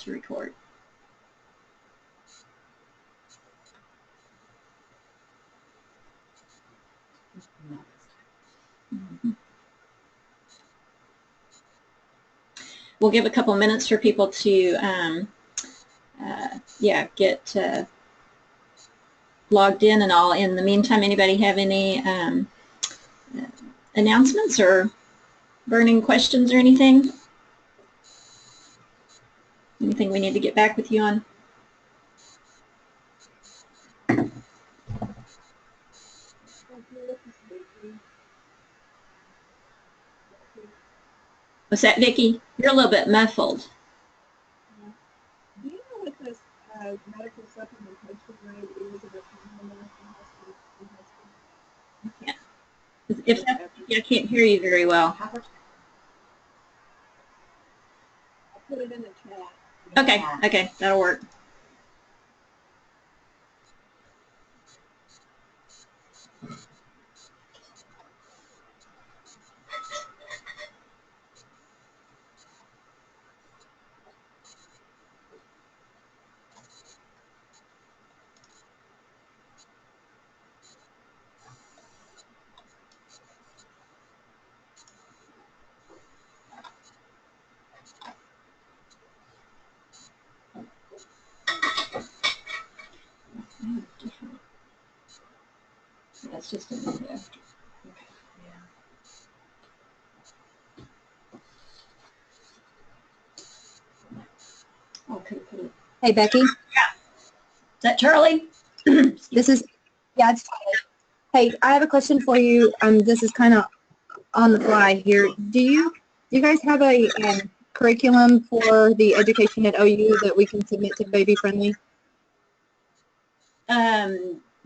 to record. We'll give a couple minutes for people to get logged in and all. In the meantime, anybody have any announcements or burning questions or anything? Anything we need to get back with you on? What's that, Vicki? You're a little bit muffled. Do you know what this medical supplementation rate is of If that's, I can't hear you very well. I'll put it in the chat. Okay, okay, that'll work. That's just a minute after. Okay, put it. Hey, Becky. Yeah. Is that Charlie? This is, yeah, it's Charlie. Hey, I have a question for you. This is kind of on the fly here. Do you guys have a curriculum for the education at OU that we can submit to Baby Friendly?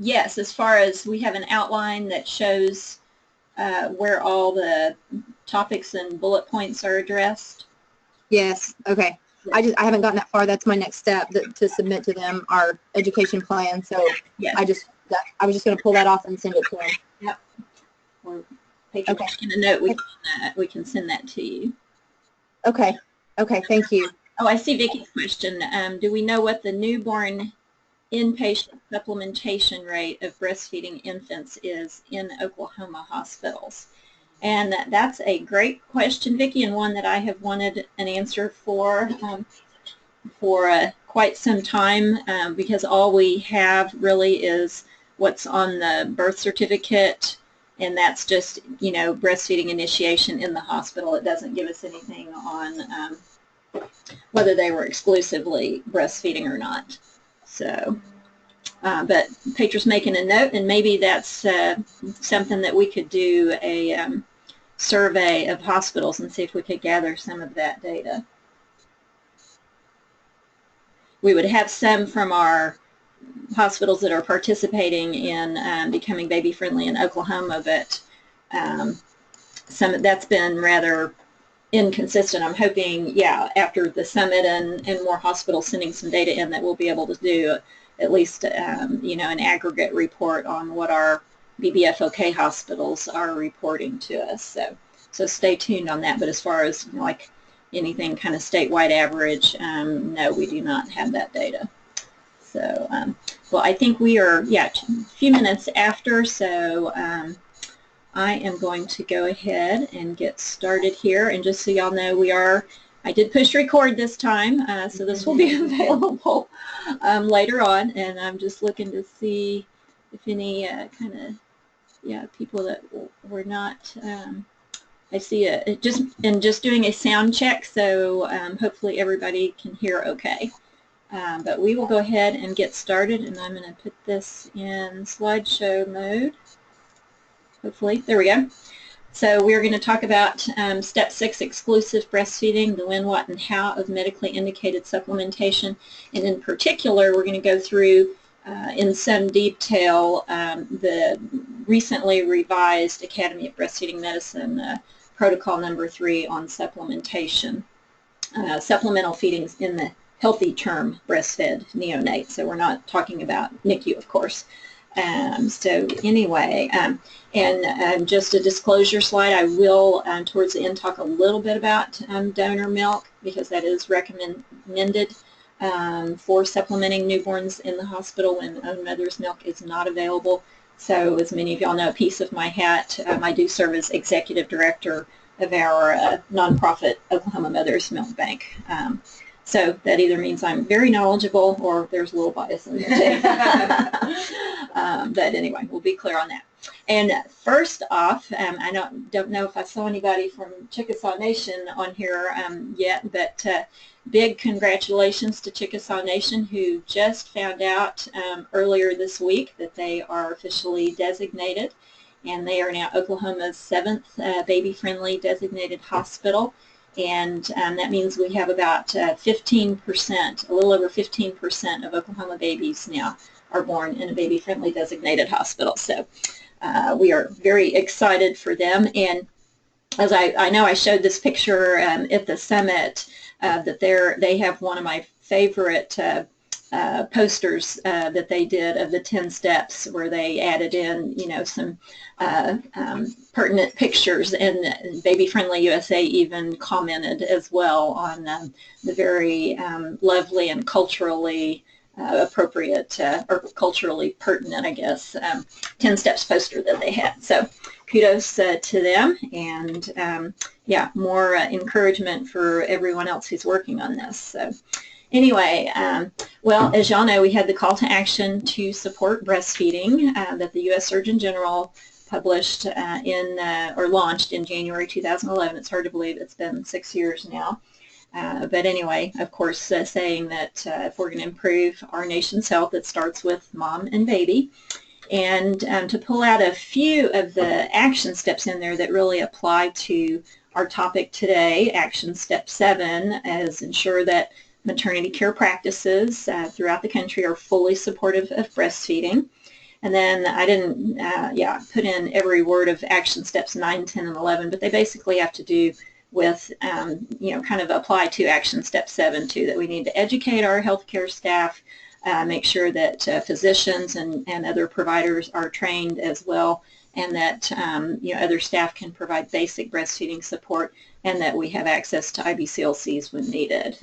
Yes, as far as we have an outline that shows where all the topics and bullet points are addressed. Yes. Okay. I haven't gotten that far. That's my next step, to submit to them our education plan. So yes. I was just going to pull that off and send it to them. Yep. Or making a note, we can send that to you. Okay. Okay. Thank you. Oh, I see Vicky's question. Do we know what the newborn inpatient supplementation rate of breastfeeding infants is in Oklahoma hospitals? And that's a great question, Vicki, and one that I have wanted an answer for quite some time, because all we have really is what's on the birth certificate, and that's just, you know, breastfeeding initiation in the hospital. It doesn't give us anything on whether they were exclusively breastfeeding or not. So, but Petra's making a note, and maybe that's something that we could do a survey of hospitals and see if we could gather some of that data. We would have some from our hospitals that are participating in becoming baby friendly in Oklahoma, but some that's been rather inconsistent. I'm hoping, yeah, after the summit and more hospitals sending some data in, that we'll be able to do at least you know, an aggregate report on what our BBFOK hospitals are reporting to us. So stay tuned on that. But as far as, you know, like anything kind of statewide average, no, we do not have that data. So, well, I think we are, yeah, a few minutes after, so I am going to go ahead and get started here. And just so y'all know, I did push record this time, so this will be available later on. And I'm just looking to see if any kind of, yeah, people that were not, I see just doing a sound check, so hopefully everybody can hear okay. But we will go ahead and get started, and I'm going to put this in slideshow mode. Hopefully, there we go. So we're going to talk about Step 6, exclusive breastfeeding, the when, what, and how of medically indicated supplementation. And in particular, we're going to go through in some detail the recently revised Academy of Breastfeeding Medicine protocol number 3 on supplementation, supplemental feedings in the healthy term breastfed neonate. So we're not talking about NICU, of course. So anyway, and just a disclosure slide, I will towards the end talk a little bit about donor milk, because that is recommended for supplementing newborns in the hospital when mother's milk is not available. So as many of y'all know, a piece of my hat, I do serve as executive director of our nonprofit Oklahoma Mother's Milk Bank. So that either means I'm very knowledgeable or there's a little bias in there too. But anyway, we'll be clear on that. And first off, I don't know if I saw anybody from Chickasaw Nation on here yet, but big congratulations to Chickasaw Nation, who just found out earlier this week that they are officially designated, and they are now Oklahoma's 7th baby-friendly designated hospital. And that means we have about 15%, a little over 15% of Oklahoma babies now are born in a baby-friendly designated hospital. So we are very excited for them. And as I know, I showed this picture at the summit, that they have one of my favorite posters that they did of the 10 steps, where they added in, you know, some pertinent pictures, and Baby Friendly USA even commented as well on the very lovely and culturally appropriate or culturally pertinent, I guess, 10 steps poster that they had. So kudos to them, and yeah, more encouragement for everyone else who's working on this. So anyway, well, as y'all know, we had the call to action to support breastfeeding that the U.S. Surgeon General published or launched in January 2011. It's hard to believe it's been 6 years now. But anyway, of course, saying that if we're going to improve our nation's health, it starts with mom and baby. And to pull out a few of the action steps in there that really apply to our topic today, action step 7 is ensure that maternity care practices throughout the country are fully supportive of breastfeeding. And then I didn't put in every word of action steps 9, 10, and 11, but they basically have to do with, you know, kind of apply to action step 7 too, that we need to educate our healthcare staff, make sure that physicians and other providers are trained as well, and that you know, other staff can provide basic breastfeeding support, and that we have access to IBCLCs when needed.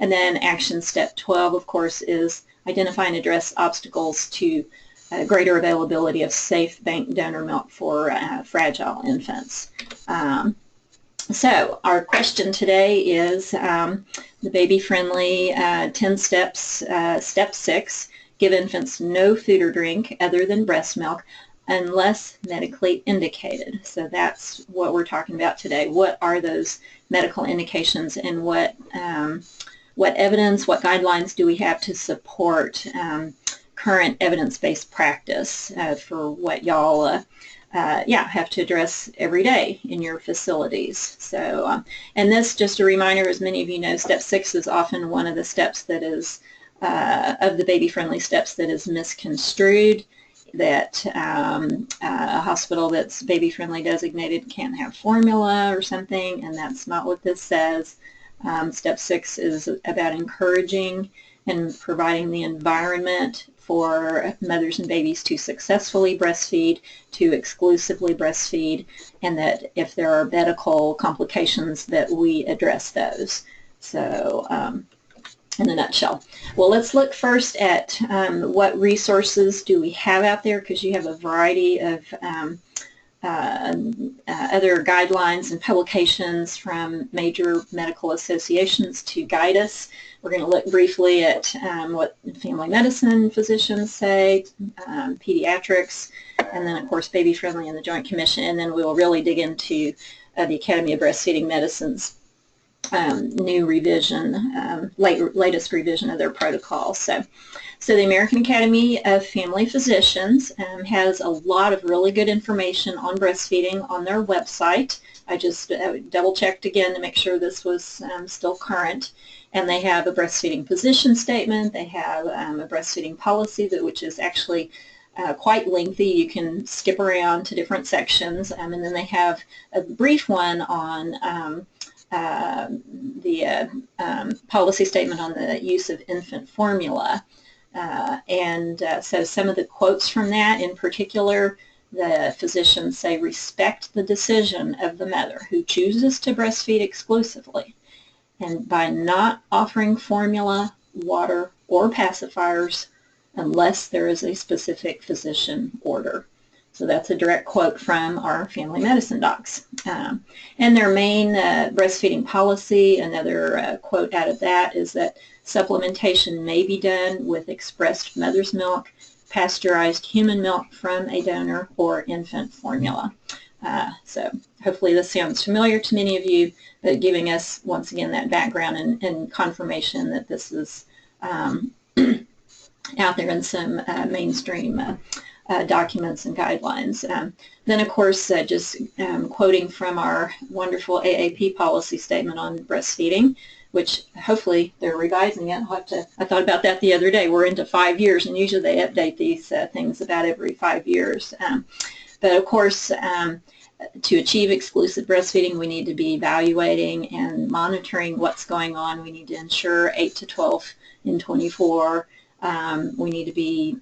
And then action step 12, of course, is identify and address obstacles to greater availability of safe bank donor milk for fragile infants. So our question today is the baby-friendly 10 steps, step 6, give infants no food or drink other than breast milk unless medically indicated. So that's what we're talking about today. What are those medical indications, and what evidence, what guidelines do we have to support current evidence-based practice for what y'all have to address every day in your facilities. So, and this, just a reminder, as many of you know, step 6 is often one of the steps that is, of the baby-friendly steps, that is misconstrued, that a hospital that's baby-friendly designated can't have formula or something, and that's not what this says. Step 6 is about encouraging and providing the environment for mothers and babies to successfully breastfeed, to exclusively breastfeed, and that if there are medical complications, that we address those. So in a nutshell. Well, let's look first at what resources do we have out there, because you have a variety of other guidelines and publications from major medical associations to guide us. We're going to look briefly at what family medicine physicians say, pediatrics, and then of course Baby Friendly and the Joint Commission, and then we will really dig into the Academy of Breastfeeding Medicine's new revision, latest revision of their protocol. So the American Academy of Family Physicians has a lot of really good information on breastfeeding on their website. I just double-checked again to make sure this was still current. And they have a breastfeeding position statement. They have a breastfeeding policy, which is actually quite lengthy. You can skip around to different sections. And then they have a brief one on the policy statement on the use of infant formula. So some of the quotes from that in particular, the physicians say, respect the decision of the mother who chooses to breastfeed exclusively, and by not offering formula, water, or pacifiers unless there is a specific physician order. So that's a direct quote from our family medicine docs. And their main breastfeeding policy, another quote out of that, is that supplementation may be done with expressed mother's milk, pasteurized human milk from a donor, or infant formula. So hopefully this sounds familiar to many of you, but giving us once again that background and confirmation that this is out there in some mainstream documents and guidelines. Then of course just quoting from our wonderful AAP policy statement on breastfeeding, which hopefully they're revising it. I thought about that the other day. We're into 5 years, and usually they update these things about every 5 years. But of course, to achieve exclusive breastfeeding, we need to be evaluating and monitoring what's going on. We need to ensure 8 to 12 in 24. We need to be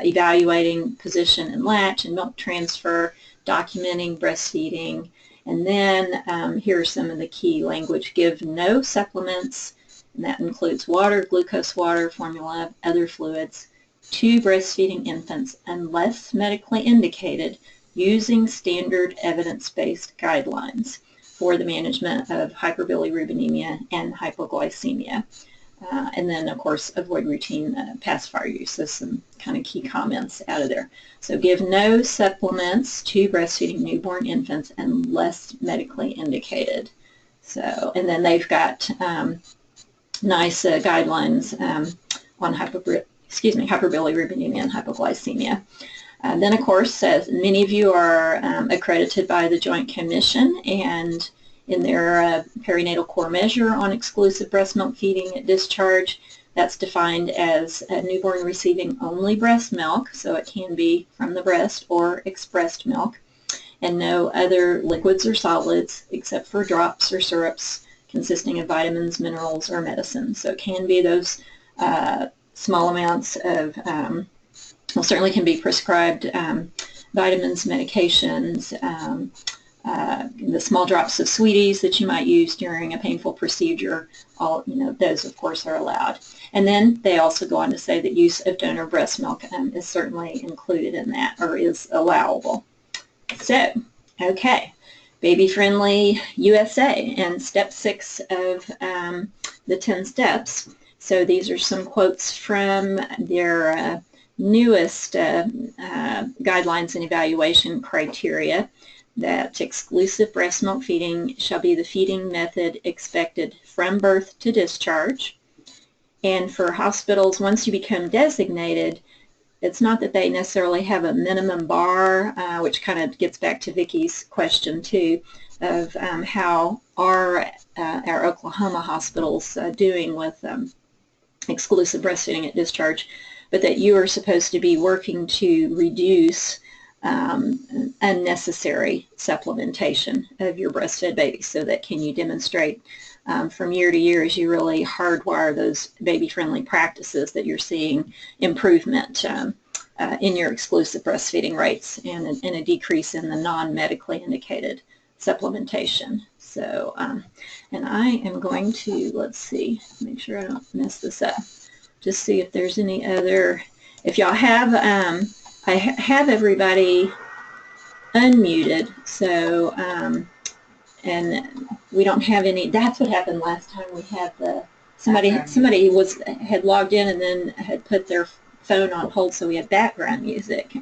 evaluating position and latch and milk transfer, documenting breastfeeding. And then here are some of the key language. Give no supplements, and that includes water, glucose water, formula, other fluids, to breastfeeding infants unless medically indicated, using standard evidence-based guidelines for the management of hyperbilirubinemia and hypoglycemia. And then, of course, avoid routine pacifier use. So some kind of key comments out of there. So give no supplements to breastfeeding newborn infants unless medically indicated. So, and then they've got nice guidelines on hyperbilirubinemia and hypoglycemia. Then, of course, many of you are accredited by the Joint Commission, and in their perinatal core measure on exclusive breast milk feeding at discharge, that's defined as a newborn receiving only breast milk, so it can be from the breast or expressed milk, and no other liquids or solids except for drops or syrups consisting of vitamins, minerals, or medicines. So it can be those small amounts of, well, certainly can be prescribed vitamins, medications, the small drops of sweeties that you might use during a painful procedure, all, those of course are allowed. And then they also go on to say that use of donor breast milk is certainly included in that, or is allowable. So, okay, Baby Friendly USA and step 6 of the 10 steps. So these are some quotes from their newest guidelines and evaluation criteria. That exclusive breast milk feeding shall be the feeding method expected from birth to discharge. And for hospitals, once you become designated, it's not that they necessarily have a minimum bar, which kind of gets back to Vicky's question too, of how are our Oklahoma hospitals doing with exclusive breastfeeding at discharge, but that you are supposed to be working to reduce unnecessary supplementation of your breastfed baby, so that can you demonstrate from year to year as you really hardwire those baby-friendly practices that you're seeing improvement in your exclusive breastfeeding rates and a decrease in the non-medically indicated supplementation. So, and I am going to, let's see, make sure I don't mess this up, just see if there's any other, if y'all have, I have everybody unmuted, so, and we don't have any, that's what happened last time we had the, somebody had logged in and then had put their phone on hold, so we had background music.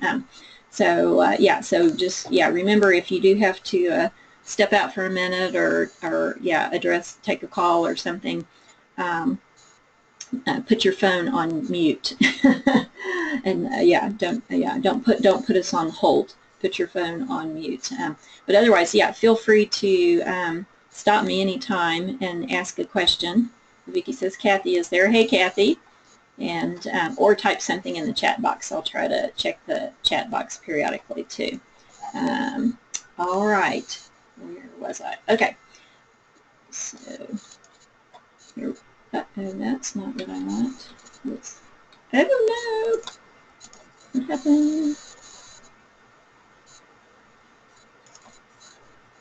Yeah, so just, yeah, remember if you do have to step out for a minute or yeah, take a call or something, put your phone on mute. And yeah, don't put us on hold. Put your phone on mute. But otherwise, yeah, feel free to stop me anytime and ask a question. Vicki says Kathy is there. Hey, Kathy. And or type something in the chat box. I'll try to check the chat box periodically too. All right. Where was I? Okay. So here, and that's not what I want. Let's Oh no! What happened?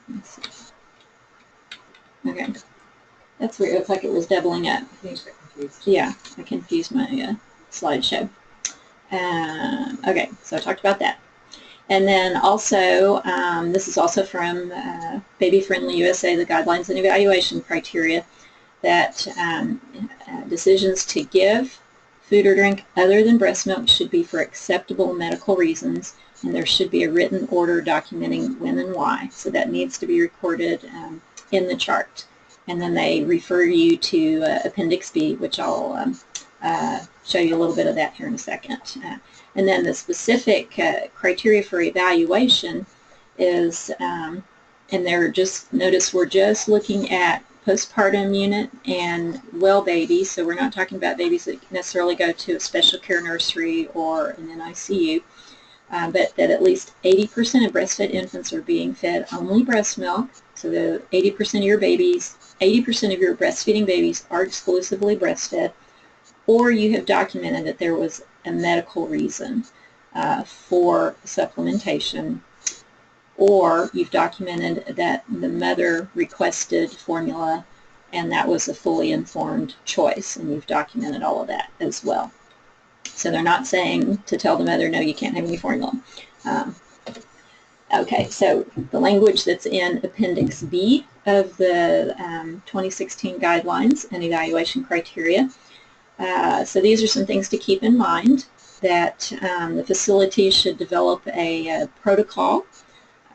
Let's see. Okay. That's weird. It looks like it was doubling up. Yeah, I confused my slideshow. Okay, so I talked about that. And then also, this is also from Baby Friendly USA, the guidelines and evaluation criteria, that decisions to give food or drink other than breast milk should be for acceptable medical reasons, and there should be a written order documenting when and why. So that needs to be recorded in the chart. And then they refer you to Appendix B, which I'll show you a little bit of that here in a second. And then the specific criteria for evaluation is, and they're just, notice we're just looking at postpartum unit and well babies, so we're not talking about babies that necessarily go to a special care nursery or an NICU, but that at least 80% of breastfed infants are being fed only breast milk. So the 80% of your babies, 80% of your breastfeeding babies are exclusively breastfed, or you have documented that there was a medical reason for supplementation, or you've documented that the mother requested formula and that was a fully informed choice, and you've documented all of that as well. So they're not saying to tell the mother, no, you can't have any formula. Okay, so the language that's in Appendix B of the 2016 guidelines and evaluation criteria. So these are some things to keep in mind, that the facility should develop a protocol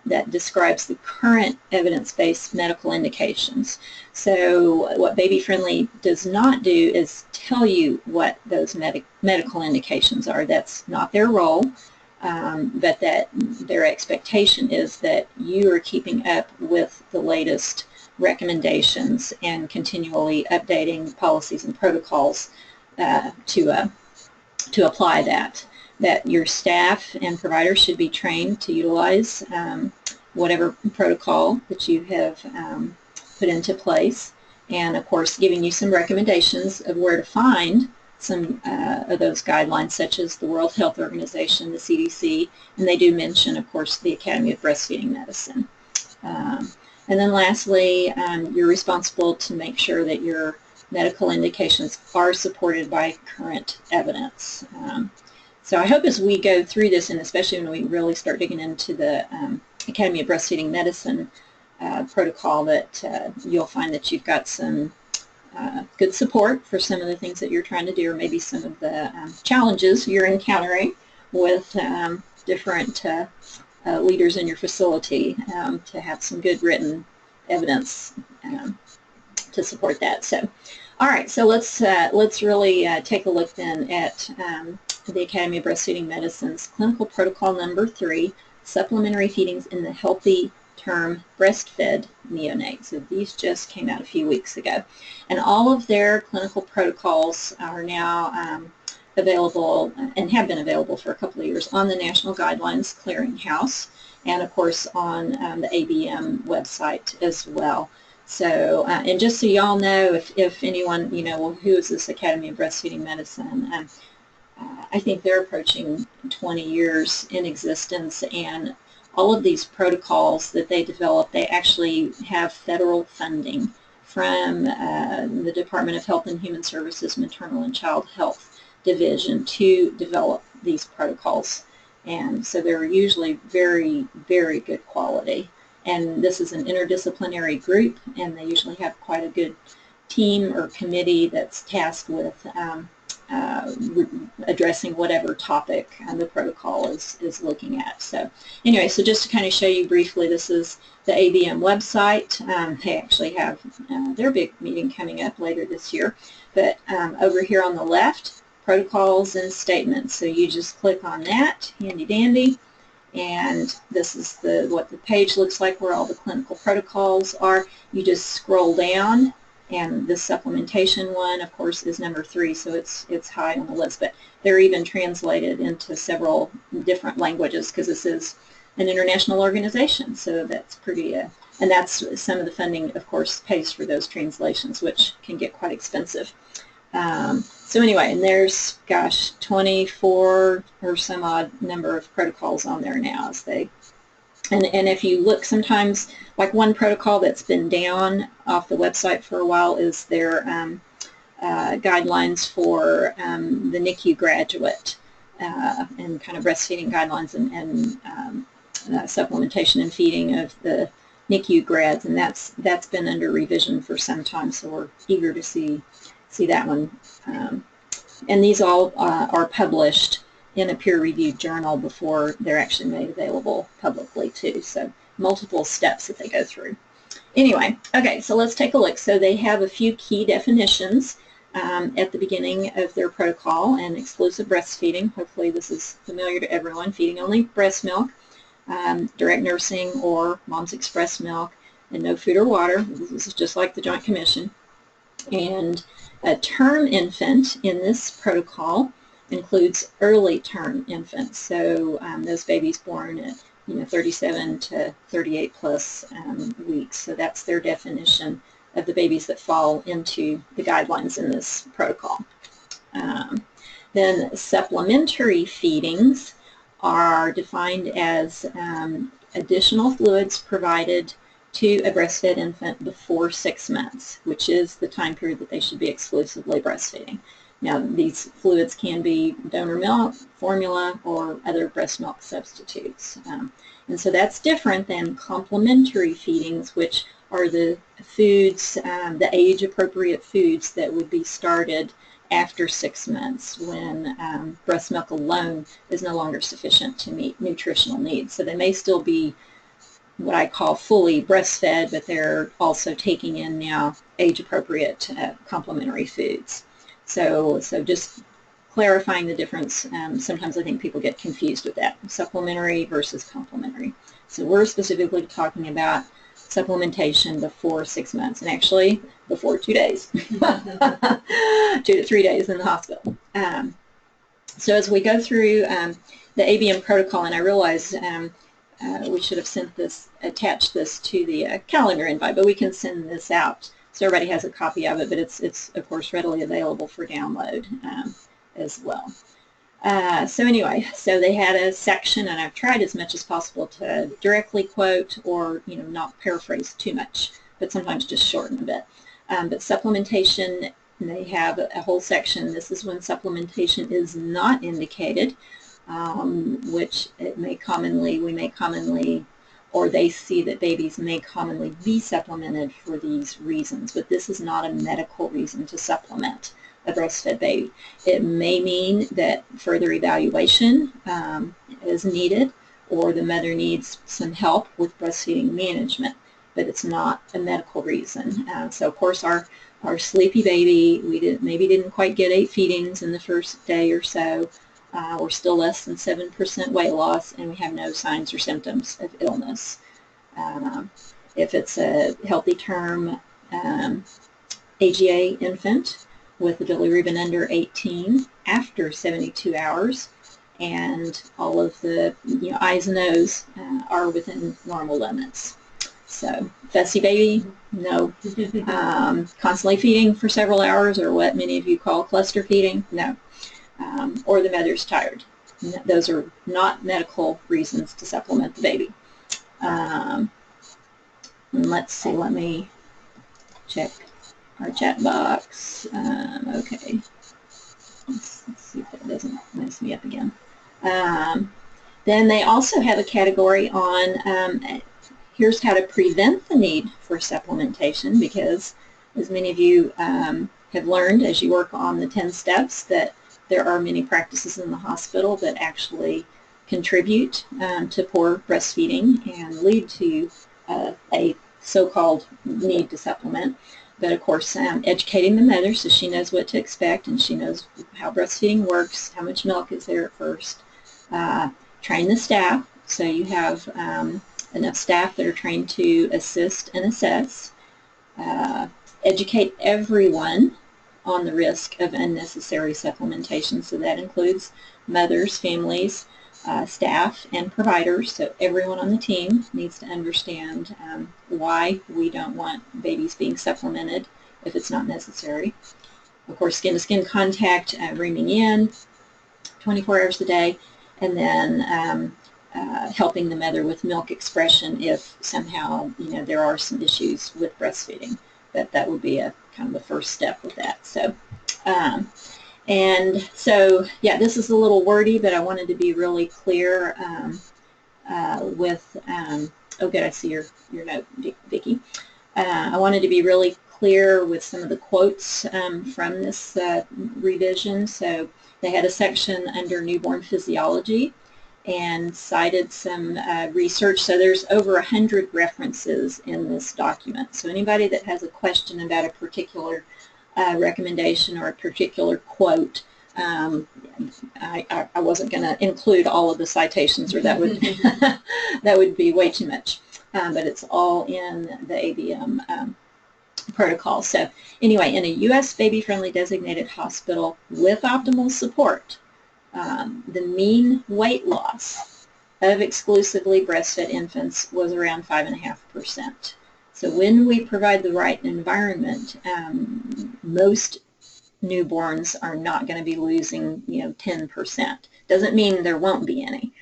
that describes the current evidence-based medical indications. So what Baby Friendly does not do is tell you what those medical indications are. That's not their role, but that their expectation is that you are keeping up with the latest recommendations and continually updating policies and protocols to apply that. That your staff and providers should be trained to utilize whatever protocol that you have put into place, and of course giving you some recommendations of where to find some of those guidelines, such as the World Health Organization, the CDC, and they do mention, of course, the Academy of Breastfeeding Medicine. And then lastly, you're responsible to make sure that your medical indications are supported by current evidence. So I hope as we go through this, and especially when we really start digging into the Academy of Breastfeeding Medicine protocol, that you'll find that you've got some good support for some of the things that you're trying to do, or maybe some of the challenges you're encountering with different leaders in your facility, to have some good written evidence to support that. So, all right, so let's really take a look then at the Academy of Breastfeeding Medicine's clinical protocol number 3, supplementary feedings in the healthy term breastfed neonate. So these just came out a few weeks ago, and all of their clinical protocols are now available and have been available for a couple of years on the National Guidelines Clearinghouse, and of course on the ABM website as well. So, and just so y'all know, if anyone, you know, well, who is this Academy of Breastfeeding Medicine? I think they're approaching 20 years in existence, and all of these protocols that they develop, they actually have federal funding from the Department of Health and Human Services Maternal and Child Health Division to develop these protocols. And so they're usually very, very good quality. And this is an interdisciplinary group, and they usually have quite a good team or committee that's tasked with addressing whatever topic the protocol is looking at. So anyway, so just to kind of show you briefly, this is the ABM website. They actually have their big meeting coming up later this year. But over here on the left, protocols and statements. So you just click on that, handy dandy. And this is what the page looks like, where all the clinical protocols are. You just scroll down, and the supplementation one, of course, is number 3, so it's high on the list. But they're even translated into several different languages, because this is an international organization, so that's pretty, and that's some of the funding, of course, pays for those translations, which can get quite expensive. So anyway, and there's, gosh, 24 or some odd number of protocols on there now. As they, and if you look, sometimes, like one protocol that's been down off the website for a while is their guidelines for the NICU graduate and kind of breastfeeding guidelines and supplementation and feeding of the NICU grads, and that's been under revision for some time, so we're eager to see that one. And these all are published in a peer-reviewed journal before they're actually made available publicly too, so multiple steps that they go through. Anyway, okay, so let's take a look. So they have a few key definitions at the beginning of their protocol, and exclusive breastfeeding. Hopefully this is familiar to everyone. Feeding only breast milk, direct nursing or mom's express milk, and no food or water. This is just like the Joint Commission. And a term infant in this protocol includes early term infants, so those babies born at 37 to 38 plus weeks. So that's their definition of the babies that fall into the guidelines in this protocol. Then supplementary feedings are defined as additional fluids provided to a breastfed infant before 6 months, which is the time period that they should be exclusively breastfeeding. Now, these fluids can be donor milk, formula, or other breast milk substitutes. And so that's different than complementary feedings, which are the foods, the age-appropriate foods that would be started after 6 months when breast milk alone is no longer sufficient to meet nutritional needs. So they may still be what I call fully breastfed, but they're also taking in now age-appropriate complementary foods. So just clarifying the difference. Sometimes I think people get confused with that, supplementary versus complementary. So we're specifically talking about supplementation before 6 months, and actually before 2 days, 2 to 3 days in the hospital. So as we go through the ABM protocol, and I realize we should have attached this to the calendar invite, but we can send this out so everybody has a copy of it, but it's of course readily available for download as well. So anyway, so they had a section, and I've tried as much as possible to directly quote or not paraphrase too much, but sometimes just shorten a bit. But supplementation, they have a whole section. This is when supplementation is not indicated, which we may commonly, or they see that babies may commonly be supplemented for these reasons, but this is not a medical reason to supplement a breastfed baby. It may mean that further evaluation is needed, or the mother needs some help with breastfeeding management, but it's not a medical reason. So of course our sleepy baby, maybe didn't quite get 8 feedings in the first day or so. We're still less than 7% weight loss, and we have no signs or symptoms of illness. If it's a healthy term AGA infant with a bilirubin under 18 after 72 hours, and all of the eyes and nose are within normal limits. So fussy baby, no. Constantly feeding for several hours, or what many of you call cluster feeding, no. Or the mother's tired. Those are not medical reasons to supplement the baby. Let's see, let me check our chat box. Okay. Let's see if that doesn't mess me up again. Then they also have a category on here's how to prevent the need for supplementation, because as many of you have learned as you work on the 10 steps, that there are many practices in the hospital that actually contribute to poor breastfeeding and lead to a so-called need to supplement. But of course, educating the mother so she knows what to expect and she knows how breastfeeding works, how much milk is there at first. Train the staff so you have enough staff that are trained to assist and assess. Educate everyone on the risk of unnecessary supplementation, so that includes mothers, families, staff, and providers. So everyone on the team needs to understand why we don't want babies being supplemented if it's not necessary. of course, skin-to-skin contact, reaming in 24 hours a day, and then helping the mother with milk expression if somehow, there are some issues with breastfeeding. That would be a kind of the first step with that. So, and so, yeah, this is a little wordy, but I wanted to be really clear with, oh good, I see your note, Vicki. I wanted to be really clear with some of the quotes from this revision. So they had a section under newborn physiology and cited some research. So there's over 100 references in this document. So anybody that has a question about a particular recommendation or a particular quote, I wasn't going to include all of the citations, or that would that would be way too much. But it's all in the ABM protocol. So anyway, in a U.S. baby-friendly designated hospital with optimal support, the mean weight loss of exclusively breastfed infants was around 5.5%. So when we provide the right environment, most newborns are not going to be losing, 10%. Doesn't mean there won't be any.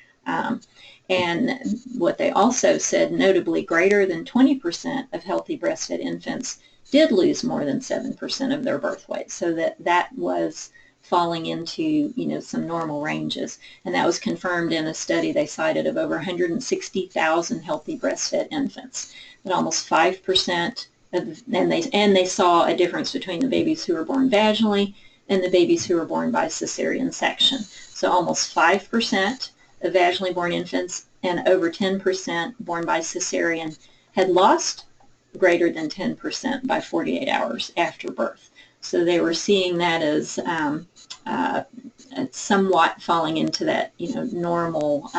And what they also said, notably greater than 20% of healthy breastfed infants did lose more than 7% of their birth weight. So that was falling into, some normal ranges. And that was confirmed in a study they cited of over 160,000 healthy breastfed infants. But almost 5% and they saw a difference between the babies who were born vaginally and the babies who were born by cesarean section. So almost 5% of vaginally born infants and over 10% born by cesarean had lost greater than 10% by 48 hours after birth. So they were seeing that as somewhat falling into that, normal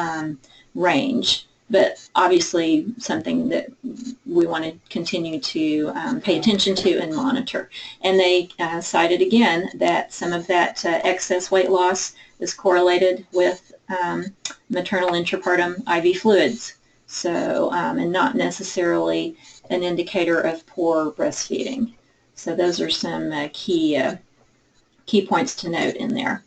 range. But obviously something that we want to continue to pay attention to and monitor. And they cited again that some of that excess weight loss is correlated with maternal intrapartum IV fluids. So, and not necessarily an indicator of poor breastfeeding. So those are some key points to note in there.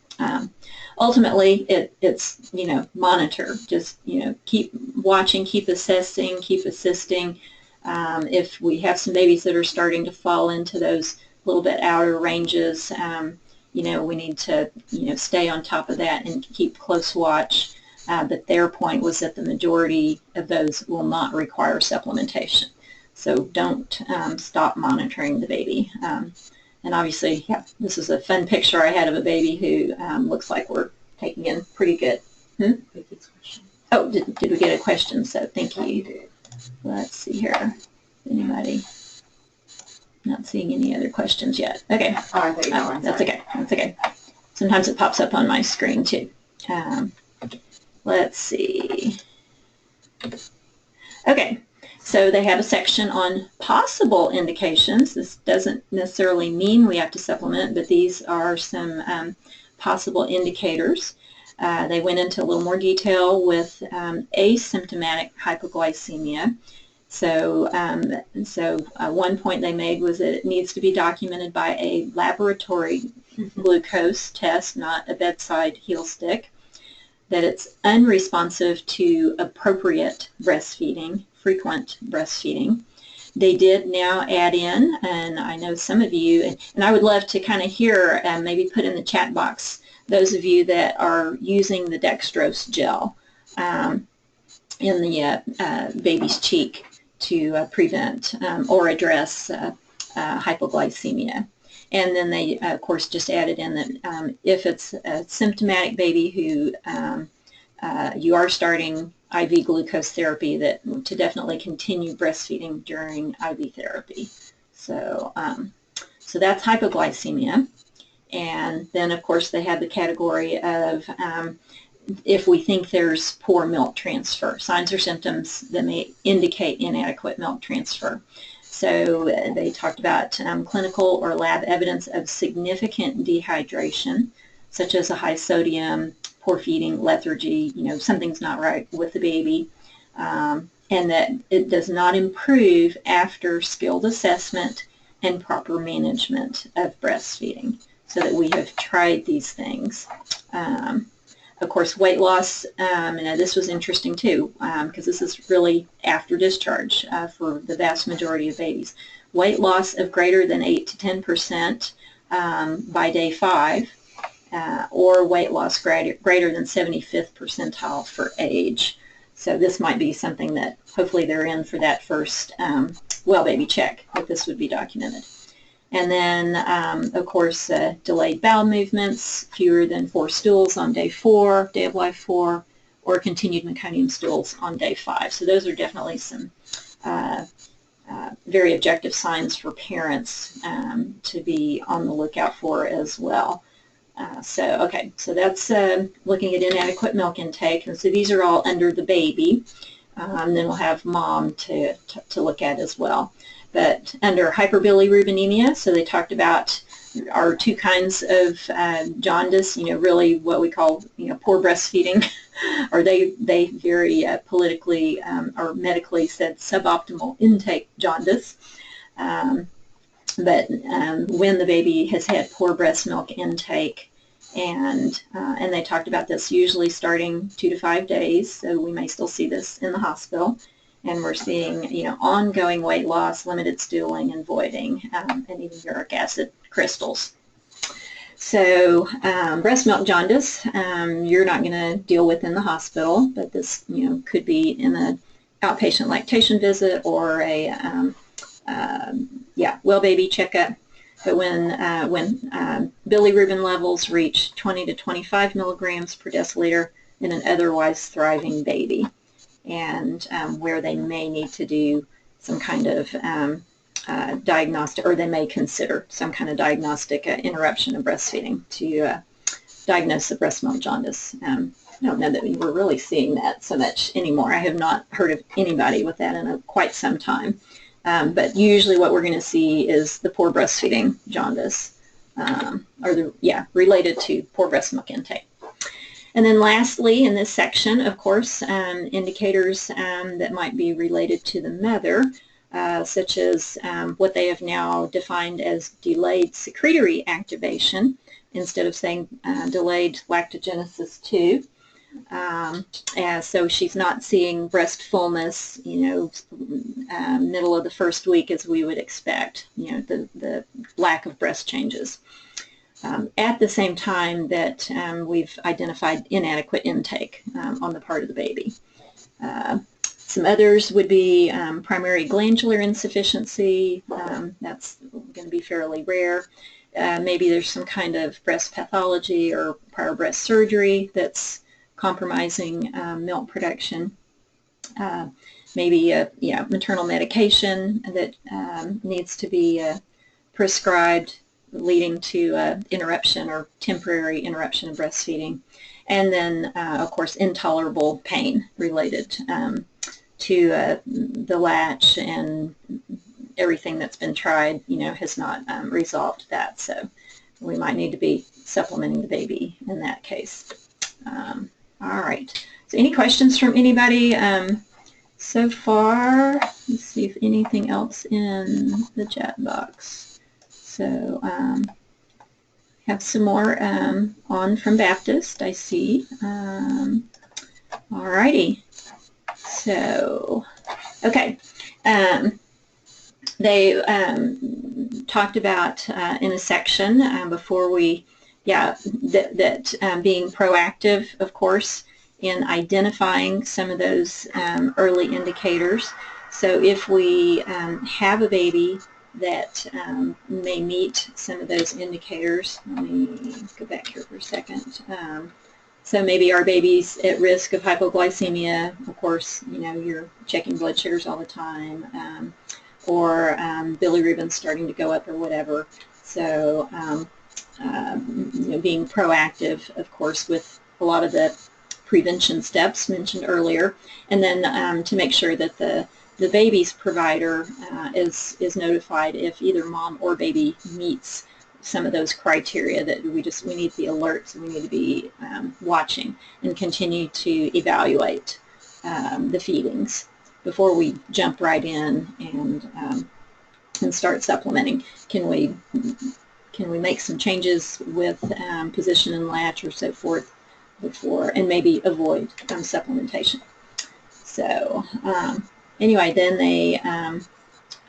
Ultimately, it's, monitor. Just, keep watching, keep assessing, keep assisting. If we have some babies that are starting to fall into those little bit outer ranges, we need to, stay on top of that and keep close watch. But their point was that the majority of those will not require supplementation. So don't stop monitoring the baby. And obviously, yeah, this is a fun picture I had of a baby who looks like we're taking in pretty good. Oh, did we get a question? So thank you. Let's see here. Anybody? Not seeing any other questions yet. Okay. That's okay. That's okay. Sometimes it pops up on my screen too. Let's see. Okay. So they have a section on possible indications. This doesn't necessarily mean we have to supplement, but these are some possible indicators. They went into a little more detail with asymptomatic hypoglycemia. So, one point they made was that it needs to be documented by a laboratory glucose test, not a bedside heel stick, that it's unresponsive to appropriate breastfeeding, frequent breastfeeding. They did now add in, and I know some of you, and I would love to kind of hear, maybe put in the chat box, those of you that are using the dextrose gel in the baby's cheek to prevent or address hypoglycemia. And then they, of course, just added in that if it's a symptomatic baby who you are starting IV glucose therapy, that to definitely continue breastfeeding during IV therapy. So, so that's hypoglycemia. And then, of course, they have the category of if we think there's poor milk transfer, signs or symptoms that may indicate inadequate milk transfer. So they talked about clinical or lab evidence of significant dehydration, such as a high sodium, poor feeding, lethargy, something's not right with the baby, and that it does not improve after skilled assessment and proper management of breastfeeding, so that we have tried these things. Of course, weight loss, and this was interesting too, because this is really after discharge for the vast majority of babies. Weight loss of greater than 8 to 10% by day 5, or weight loss greater than 75th percentile for age. So this might be something that hopefully they're in for that first well baby check, that this would be documented. And then, of course, delayed bowel movements, fewer than 4 stools on day 4, day of life 4, or continued meconium stools on day 5. So those are definitely some very objective signs for parents to be on the lookout for as well. So that's looking at inadequate milk intake. And so these are all under the baby. And then we'll have mom to look at as well. But under hyperbilirubinemia, so they talked about our 2 kinds of jaundice, really what we call, poor breastfeeding, or they very politically or medically said suboptimal intake jaundice. But when the baby has had poor breast milk intake, and they talked about this usually starting 2 to 5 days, so we may still see this in the hospital. And we're seeing, ongoing weight loss, limited stooling and voiding, and even uric acid crystals. So breast milk jaundice, you're not going to deal with in the hospital, but this, could be in an outpatient lactation visit or a well baby checkup. But when bilirubin levels reach 20 to 25 milligrams per deciliter in an otherwise thriving baby, and where they may need to do some kind of diagnostic, or they may consider some kind of diagnostic interruption of breastfeeding to diagnose the breast milk jaundice. I don't know that we're really seeing that so much anymore. I have not heard of anybody with that in quite some time. But usually what we're going to see is the poor breastfeeding jaundice, related to poor breast milk intake. And then lastly, in this section, of course, indicators that might be related to the mother, such as what they have now defined as delayed secretory activation, instead of saying delayed lactogenesis 2. So she's not seeing breast fullness, middle of the first week as we would expect, the lack of breast changes. At the same time that we've identified inadequate intake on the part of the baby. Some others would be primary glandular insufficiency. That's going to be fairly rare. Maybe there's some kind of breast pathology or prior breast surgery that's compromising milk production. Maybe maternal medication that needs to be prescribed, leading to interruption or temporary interruption of breastfeeding. And then, of course, intolerable pain related to the latch, and everything that's been tried, has not resolved that. So we might need to be supplementing the baby in that case. All right. So any questions from anybody so far? Let's see if anything else in the chat box. So have some more on from Baptist, I see. All righty. So, okay. They talked about in a section before we, that being proactive, of course, in identifying some of those early indicators. So if we have a baby that may meet some of those indicators. Let me go back here for a second. So maybe our baby's at risk of hypoglycemia. Of course, you're checking blood sugars all the time, or bilirubin starting to go up or whatever. So being proactive, of course, with a lot of the prevention steps mentioned earlier, and then to make sure that the baby's provider is notified if either mom or baby meets some of those criteria, that we need the alerts, and we need to be watching and continue to evaluate the feedings before we jump right in and and start supplementing. Can we make some changes with position and latch or so forth before, and maybe avoid supplementation? So anyway, then they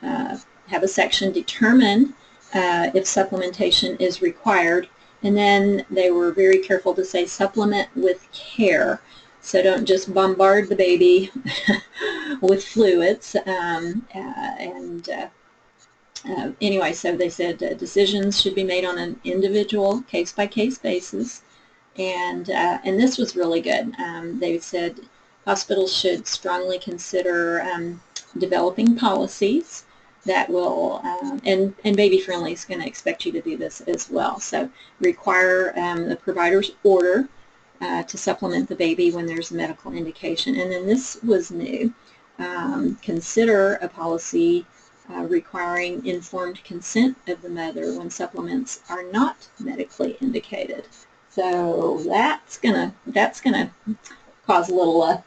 have a section, determine if supplementation is required, and then they were very careful to say supplement with care. So don't just bombard the baby with fluids. Anyway, so they said decisions should be made on an individual case-by-case basis, and this was really good. They said hospitals should strongly consider developing policies that will, and Baby Friendly is going to expect you to do this as well. So require the provider's order to supplement the baby when there's a medical indication. And then this was new. Consider a policy requiring informed consent of the mother when supplements are not medically indicated. So that's gonna cause a little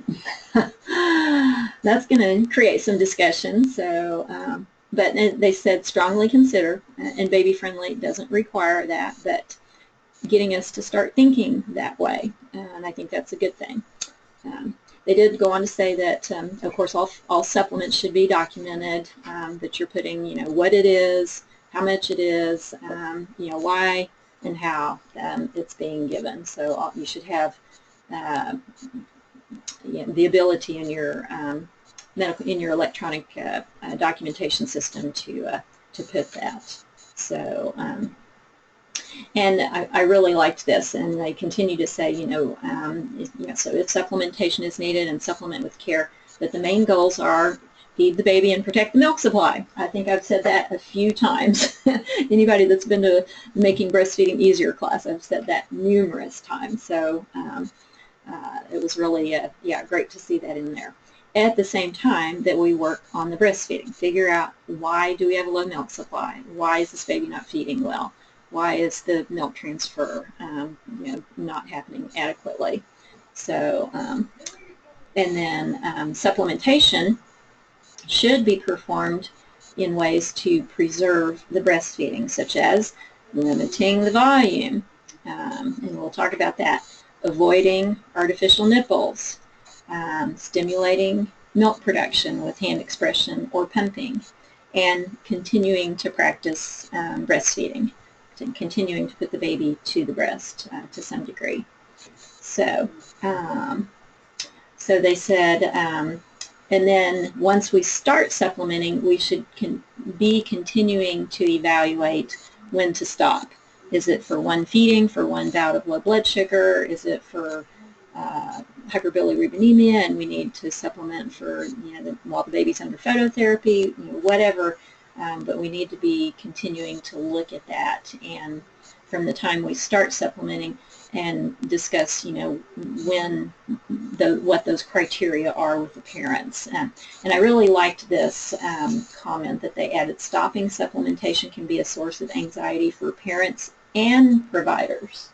that's gonna create some discussion. So but they said strongly consider, and Baby Friendly doesn't require that, but getting us to start thinking that way, and I think that's a good thing. They did go on to say that, of course, all supplements should be documented, that you're putting, what it is, how much it is, why and how it's being given. So you should have the ability in your electronic documentation system to put that. So. And I really liked this, and they continue to say, so if supplementation is needed, and supplement with care, that the main goals are feed the baby and protect the milk supply. I think I've said that a few times. Anybody that's been to the Making Breastfeeding Easier class, I've said that numerous times. So it was really, great to see that in there. At the same time that we work on the breastfeeding, figure out why do we have a low milk supply? Why is this baby not feeding well? Why is the milk transfer, not happening adequately? So, and then supplementation should be performed in ways to preserve the breastfeeding, such as limiting the volume, and we'll talk about that, avoiding artificial nipples, stimulating milk production with hand expression or pumping, and continuing to practice breastfeeding. Continuing to put the baby to the breast to some degree. So, so they said, and then once we start supplementing, we should be continuing to evaluate when to stop. Is it for one feeding, for one bout of low blood sugar? Is it for hyperbilirubinemia, and we need to supplement for while the baby's under phototherapy, whatever. But we need to be continuing to look at that, and from the time we start supplementing, and discuss, what those criteria are with the parents. And I really liked this comment that they added: stopping supplementation can be a source of anxiety for parents and providers.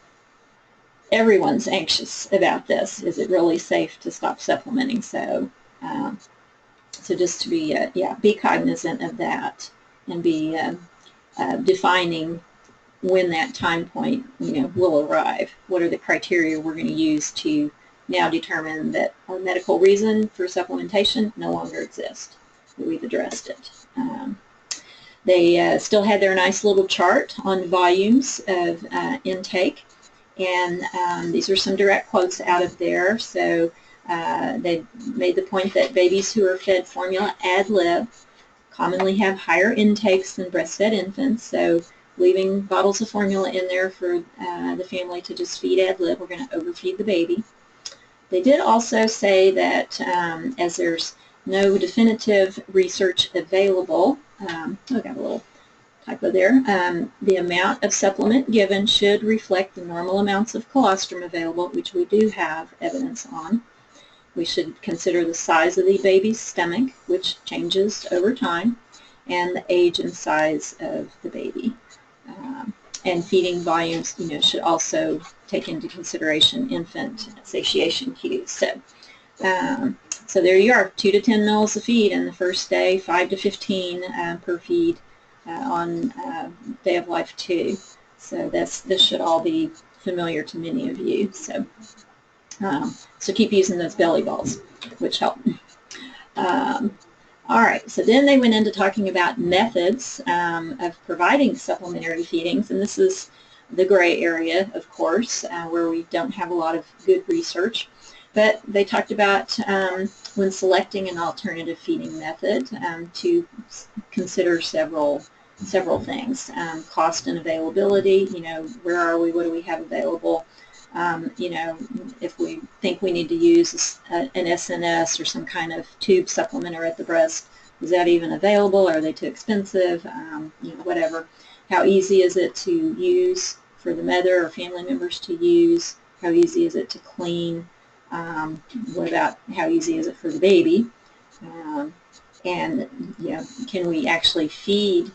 Everyone's anxious about this. Is it really safe to stop supplementing? So. So just to be cognizant of that, and be defining when that time point will arrive. What are the criteria we're going to use to now determine that our medical reason for supplementation no longer exists? We've addressed it. They still had their nice little chart on volumes of intake, and these are some direct quotes out of there. So. They made the point that babies who are fed formula ad lib commonly have higher intakes than breastfed infants, so leaving bottles of formula in there for the family to just feed ad lib, we're going to overfeed the baby. They did also say that as there's no definitive research available, I got a little typo there, the amount of supplement given should reflect the normal amounts of colostrum available, which we do have evidence on. We should consider the size of the baby's stomach, which changes over time, and the age and size of the baby. And feeding volumes, should also take into consideration infant satiation cues. So, so there you are, 2 to 10 mils of feed in the first day, 5 to 15 per feed on Day of Life 2. So this should all be familiar to many of you. So keep using those belly balls, which help. All right, so then they went into talking about methods of providing supplementary feedings, and this is the gray area, of course, where we don't have a lot of good research. But they talked about when selecting an alternative feeding method to consider several things. Cost and availability, where are we, what do we have available? If we think we need to use an SNS or some kind of tube supplementer at the breast, is that even available? Are they too expensive? Whatever. How easy is it to use for the mother or family members to use? How easy is it to clean? What about how easy is it for the baby? And can we actually feed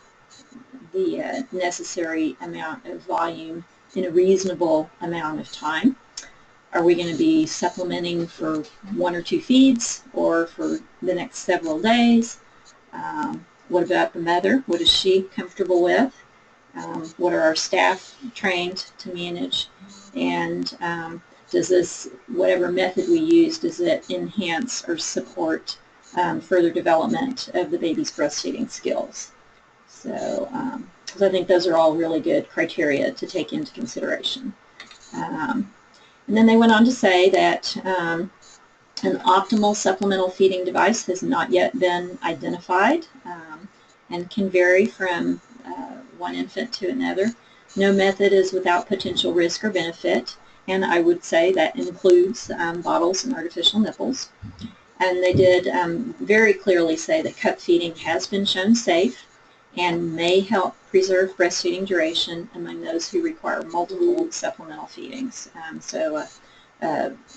the necessary amount of volume in a reasonable amount of time? Are we going to be supplementing for 1 or 2 feeds or for the next several days? What about the mother? What is she comfortable with? What are our staff trained to manage? And does this, whatever method we use, does it enhance or support further development of the baby's breastfeeding skills? So I think those are all really good criteria to take into consideration. And then they went on to say that an optimal supplemental feeding device has not yet been identified and can vary from one infant to another. No method is without potential risk or benefit, and I would say that includes bottles and artificial nipples. And they did very clearly say that cup feeding has been shown safe and may help preserve breastfeeding duration among those who require multiple supplemental feedings. So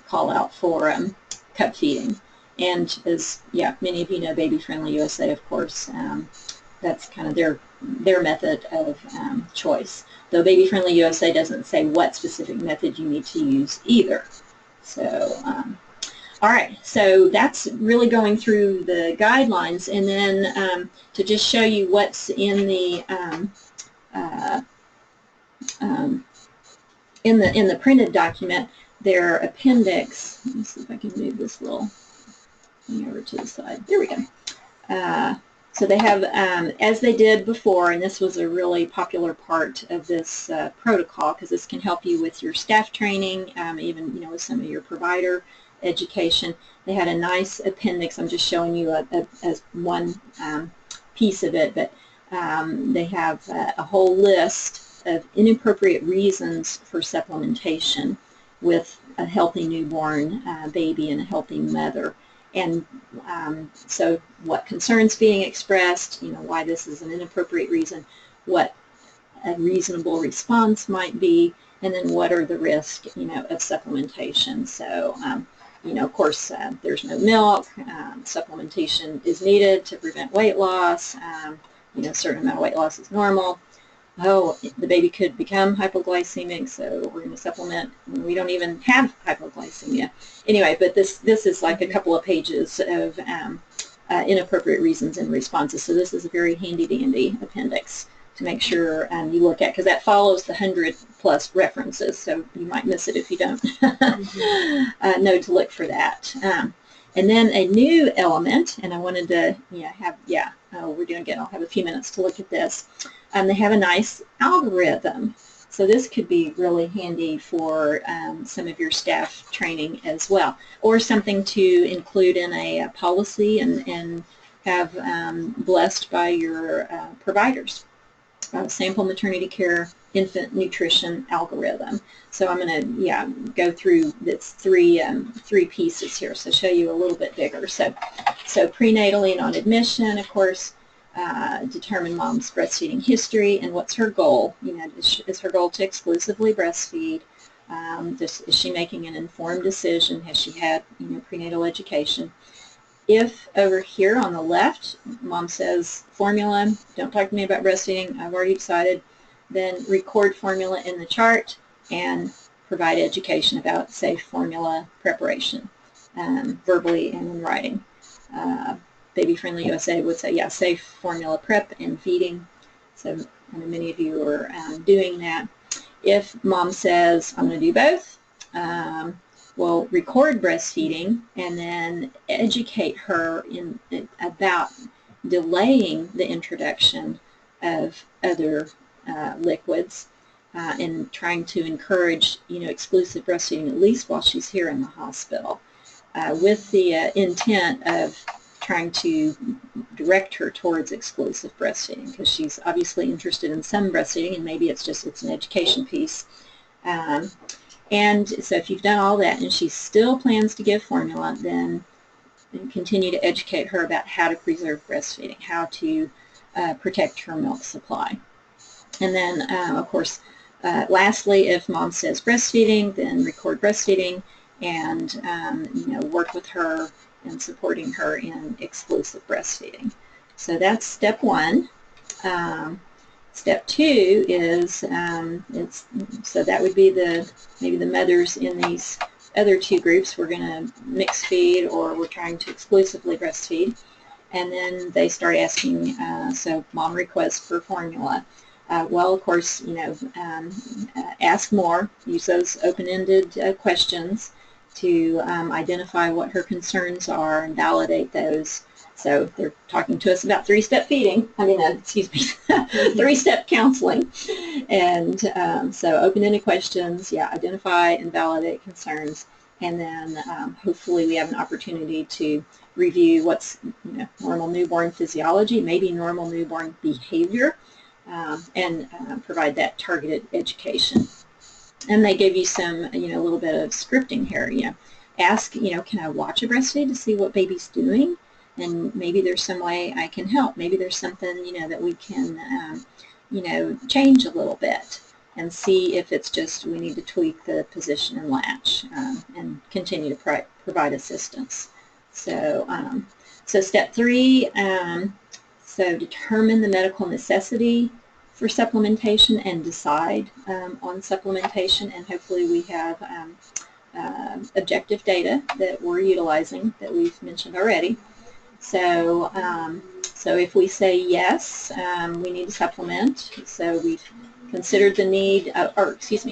call out for cup feeding. And as many of you know, Baby Friendly USA, of course, that's kind of their method of choice. Though Baby Friendly USA doesn't say what specific method you need to use either. So all right, so that's really going through the guidelines, and then to just show you what's in the printed document, their appendix. Let me see if I can move this little thing over to the side. There we go. So they have, as they did before, and this was a really popular part of this protocol, because this can help you with your staff training, even with some of your provider education. They had a nice appendix. I'm just showing you as one piece of it, but they have a whole list of inappropriate reasons for supplementation with a healthy newborn baby and a healthy mother. And so what concerns being expressed, why this is an inappropriate reason, what a reasonable response might be, and then what are the risks, of supplementation. So of course, there's no milk. Supplementation is needed to prevent weight loss. A certain amount of weight loss is normal. Oh, the baby could become hypoglycemic, so we're going to supplement when we don't even have hypoglycemia. Anyway, but this is like a couple of pages of inappropriate reasons and responses. So this is a very handy-dandy appendix to make sure you look at, because that follows the 100+ references, so you might miss it if you don't know to look for that. And then a new element, and I wanted to we're doing good. I'll have a few minutes to look at this. They have a nice algorithm. So this could be really handy for some of your staff training as well, or something to include in a policy and have blessed by your providers. Sample maternity care infant nutrition algorithm. So I'm going to go through this three pieces here. So show you a little bit bigger. So prenatally and on admission, of course, determine mom's breastfeeding history and what's her goal. Is her goal to exclusively breastfeed? Is she making an informed decision? Has she had prenatal education? If over here on the left, mom says formula, don't talk to me about breastfeeding, I've already decided, then record formula in the chart and provide education about safe formula preparation, verbally and in writing. Baby Friendly USA would say, safe formula prep and feeding. So I know many of you are doing that. If mom says, I'm going to do both, we'll record breastfeeding and then educate her about delaying the introduction of other liquids and trying to encourage, exclusive breastfeeding at least while she's here in the hospital, with the intent of trying to direct her towards exclusive breastfeeding, because she's obviously interested in some breastfeeding, and maybe it's an education piece. And so if you've done all that and she still plans to give formula, then continue to educate her about how to preserve breastfeeding, how to protect her milk supply. And then, of course, lastly, if mom says breastfeeding, then record breastfeeding and work with her and supporting her in exclusive breastfeeding. So that's step one. Step two is so that would be maybe the mothers in these other two groups. We're going to mix feed, or we're trying to exclusively breastfeed, and then they start asking. So mom requests for formula. Well, of course, ask more. Use those open-ended questions to identify what her concerns are and validate those. So they're talking to us about three-step feeding. Three-step counseling. And so open-ended questions, identify and validate concerns. And then hopefully we have an opportunity to review what's normal newborn physiology, maybe normal newborn behavior, and provide that targeted education. And they give you some, a little bit of scripting here. Ask, can I watch a breastfeed to see what baby's doing? And maybe there's some way I can help. Maybe there's something, that we can, change a little bit and see if it's just we need to tweak the position and latch and continue to provide assistance. So, so step three, so determine the medical necessity for supplementation and decide on supplementation, and hopefully we have objective data that we're utilizing that we've mentioned already. So, so if we say yes, we need to supplement. So we've considered the need,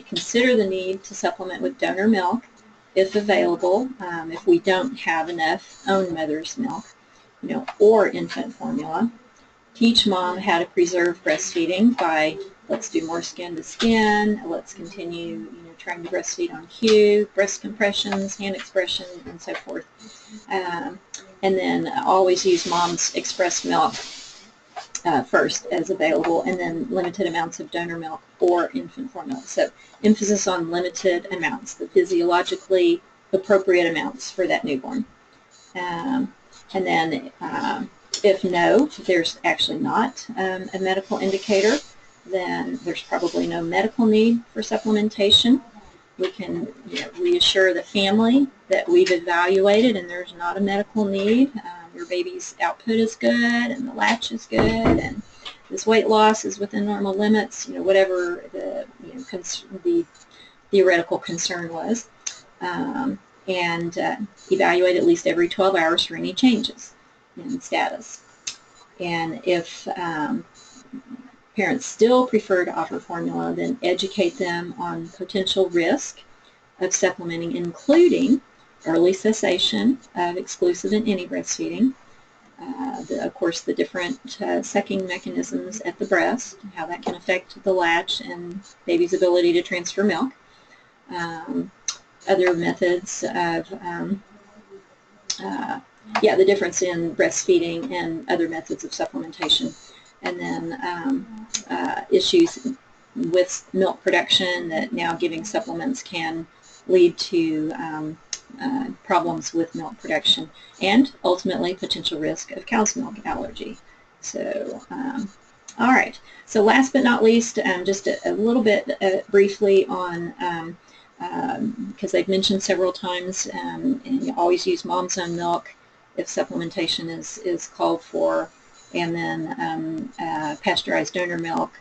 consider the need to supplement with donor milk, if available. If we don't have enough own mother's milk, or infant formula. Teach mom how to preserve breastfeeding by let's do more skin to skin. Let's continue, trying to breastfeed on cue, breast compressions, hand expression, and so forth. And then always use mom's expressed milk first as available, and then limited amounts of donor milk or infant formula. So emphasis on limited amounts, the physiologically appropriate amounts for that newborn. And then if there's actually not a medical indicator, then there's probably no medical need for supplementation. We can reassure the family that we've evaluated and there's not a medical need. Your baby's output is good and the latch is good and this weight loss is within normal limits, whatever the, the theoretical concern was. And evaluate at least every 12 hours for any changes in status. And if parents still prefer to offer formula, then educate them on potential risk of supplementing, including early cessation of exclusive and any breastfeeding, of course the different sucking mechanisms at the breast, how that can affect the latch and baby's ability to transfer milk, other methods of the difference in breastfeeding and other methods of supplementation. And then issues with milk production, that now giving supplements can lead to problems with milk production, and ultimately potential risk of cow's milk allergy. So, all right. So last but not least, just a little bit briefly on, because they've mentioned several times, and you always use mom's own milk if supplementation is called for, and then pasteurized donor milk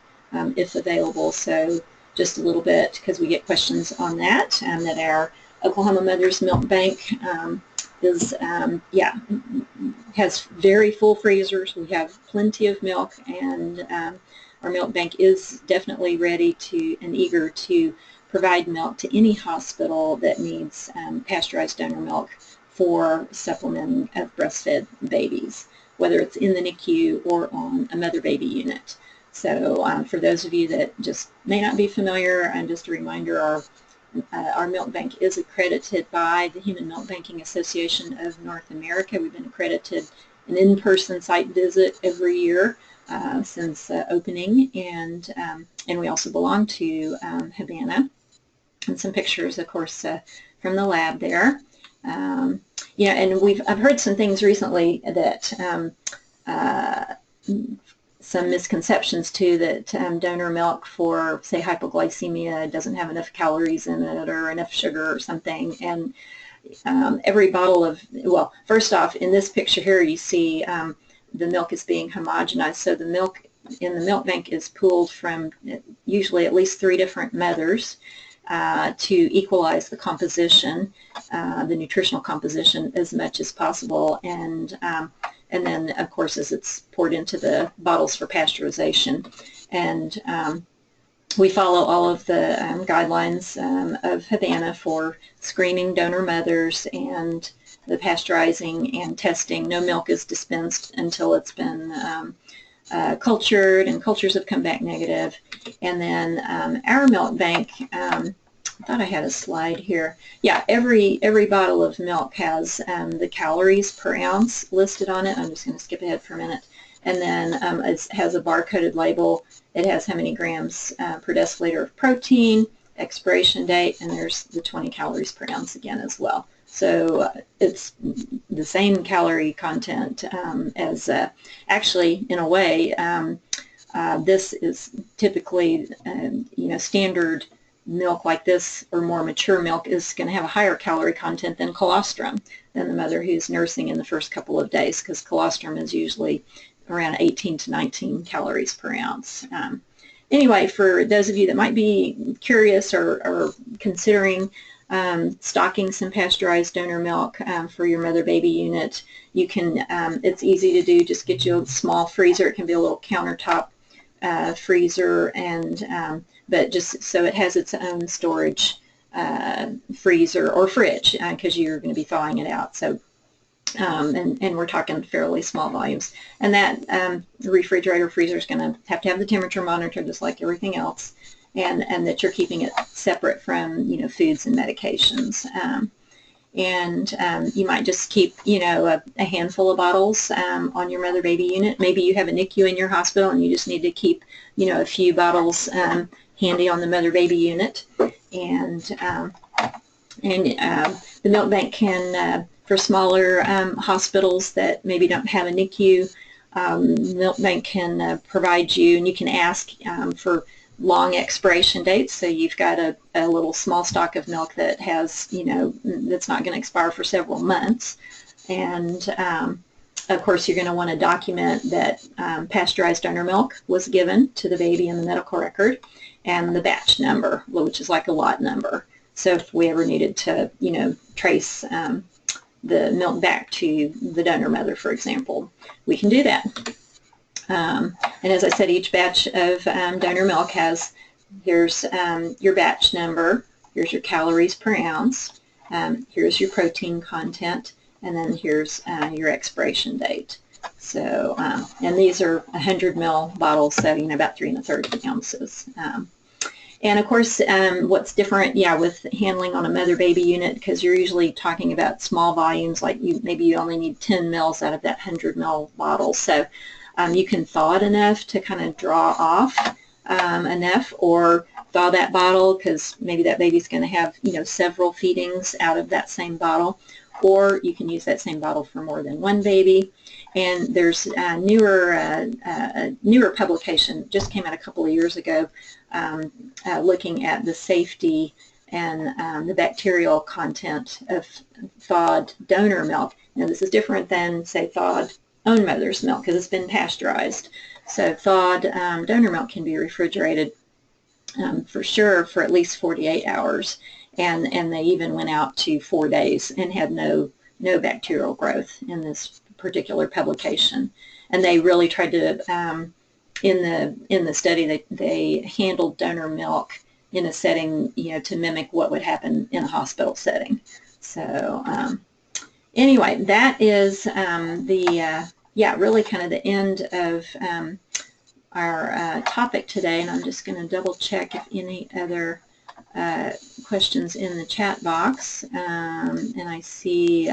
if available. So just a little bit, because we get questions on that, that our Oklahoma Mother's Milk Bank has very full freezers. We have plenty of milk, and our milk bank is definitely ready to and eager to provide milk to any hospital that needs pasteurized donor milk for supplementing of breastfed babies, whether it's in the NICU or on a mother-baby unit. So for those of you that just may not be familiar, and just a reminder, our milk bank is accredited by the Human Milk Banking Association of North America. We've been accredited an in-person site visit every year since opening, and we also belong to Havana. And some pictures, of course, from the lab there. Yeah, and I've heard some things recently that some misconceptions too, that donor milk for, say, hypoglycemia doesn't have enough calories in it or enough sugar or something. And every bottle of, well, first off, in this picture here you see the milk is being homogenized. So the milk in the milk bank is pooled from usually at least 3 different mothers to equalize the composition, the nutritional composition, as much as possible. And then, of course, as it's poured into the bottles for pasteurization. And we follow all of the guidelines of Havana for screening donor mothers and the pasteurizing and testing. No milk is dispensed until it's been cultured, and cultures have come back negative. And then our milk bank, I thought I had a slide here. Yeah, every bottle of milk has the calories per ounce listed on it. I'm just going to skip ahead for a minute. And then it has a barcoded label. It has how many grams per deciliter of protein, expiration date, and there's the 20 calories per ounce again as well. So it's the same calorie content as, actually, in a way, this is typically, standard milk like this, or more mature milk, is going to have a higher calorie content than colostrum, than the mother who's nursing in the first couple of days, because colostrum is usually around 18 to 19 calories per ounce. Anyway, for those of you that might be curious or considering stocking some pasteurized donor milk for your mother-baby unit, you can, it's easy to do. Just get you a small freezer. It can be a little countertop freezer, and but just so it has its own storage freezer or fridge, because you're going to be thawing it out. So and we're talking fairly small volumes. And that refrigerator freezer is going to have the temperature monitored just like everything else, and that you're keeping it separate from foods and medications. And you might just keep a handful of bottles on your mother-baby unit. Maybe you have a NICU in your hospital and you just need to keep a few bottles handy on the mother-baby unit. And the milk bank can, for smaller hospitals that maybe don't have a NICU, milk bank can provide you, and you can ask for long expiration dates. So you've got a little small stock of milk that has, that's not going to expire for several months. And of course, you're going to want to document that pasteurized donor milk was given to the baby in the medical record, and the batch number, which is like a lot number. So if we ever needed to, trace the milk back to the donor mother, for example, we can do that. And as I said, each batch of donor milk has, here's your batch number, here's your calories per ounce, here's your protein content, and then here's your expiration date. So, and these are 100 ml bottles, so about 3 1/3 ounces. And of course, what's different, with handling on a mother-baby unit, because you're usually talking about small volumes, like maybe you only need 10 mils out of that 100 ml bottle. So you can thaw it enough to kind of draw off enough, or thaw that bottle because maybe that baby's going to have several feedings out of that same bottle, or you can use that same bottle for more than one baby. And there's a newer publication just came out a couple of years ago, looking at the safety and the bacterial content of thawed donor milk. Now this is different than, say, thawed own mother's milk, because it's been pasteurized. So thawed donor milk can be refrigerated for sure for at least 48 hours, and they even went out to 4 days and had no bacterial growth in this particular publication. And they really tried to in the study, they handled donor milk in a setting, to mimic what would happen in a hospital setting. So anyway, that is really kind of the end of our topic today, and I'm just going to double check if any other questions in the chat box. And I see,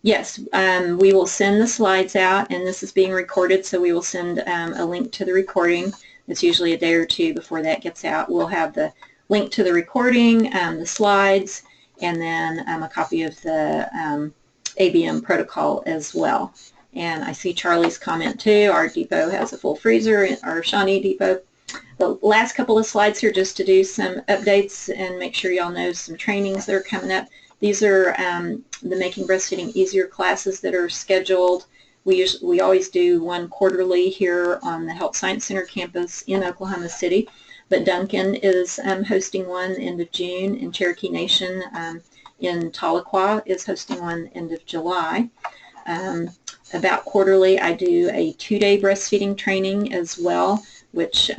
yes, we will send the slides out, and this is being recorded, so we will send a link to the recording. It's usually a day or two before that gets out. We'll have the link to the recording, the slides, and then a copy of the ABM protocol as well. And I see Charlie's comment too. Our depot has a full freezer, our Shawnee depot. The last couple of slides here just to do some updates and make sure y'all know some trainings that are coming up. These are the Making Breastfeeding Easier classes that are scheduled. We always do one quarterly here on the Health Science Center campus in Oklahoma City, but Duncan is hosting one end of June, and Cherokee Nation in Tahlequah is hosting one end of July. About quarterly, I do a 2-day breastfeeding training as well, which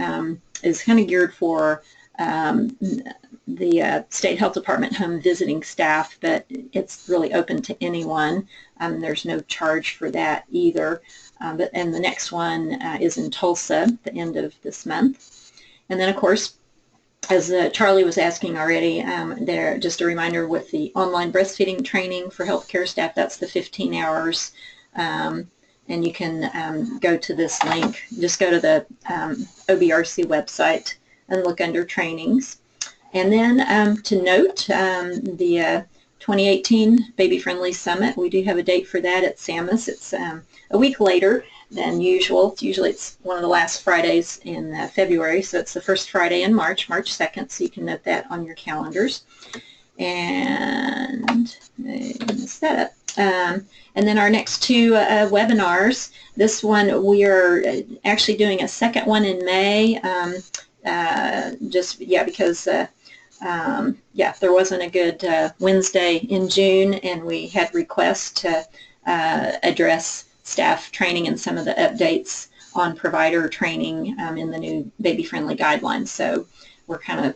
is kind of geared for the State Health Department home visiting staff, but it's really open to anyone. There's no charge for that either. And the next one is in Tulsa at the end of this month. And then, of course, as Charlie was asking already, there, just a reminder with the online breastfeeding training for healthcare staff, that's the 15 hours. And you can go to this link. Just go to the OBRC website and look under trainings. And then to note, the 2018 Baby Friendly Summit, we do have a date for that at SAMUS. It's a week later than usual. Usually it's one of the last Fridays in February, so it's the first Friday in March, March 2nd, so you can note that on your calendars. And set up. And then our next two webinars, this one we are actually doing a second one in May, because there wasn't a good Wednesday in June, and we had requests to address staff training and some of the updates on provider training in the new baby-friendly guidelines. So we're kind of,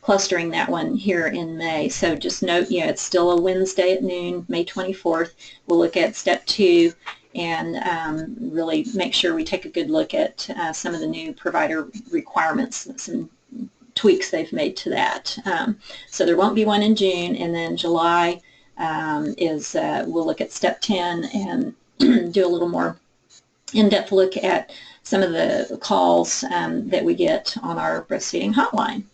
clustering that one here in May. So just note, it's still a Wednesday at noon, May 24th. We'll look at step 2 and really make sure we take a good look at some of the new provider requirements, some tweaks they've made to that. So there won't be one in June, and then July we'll look at step 10 and do a little more in-depth look at some of the calls that we get on our breastfeeding hotline.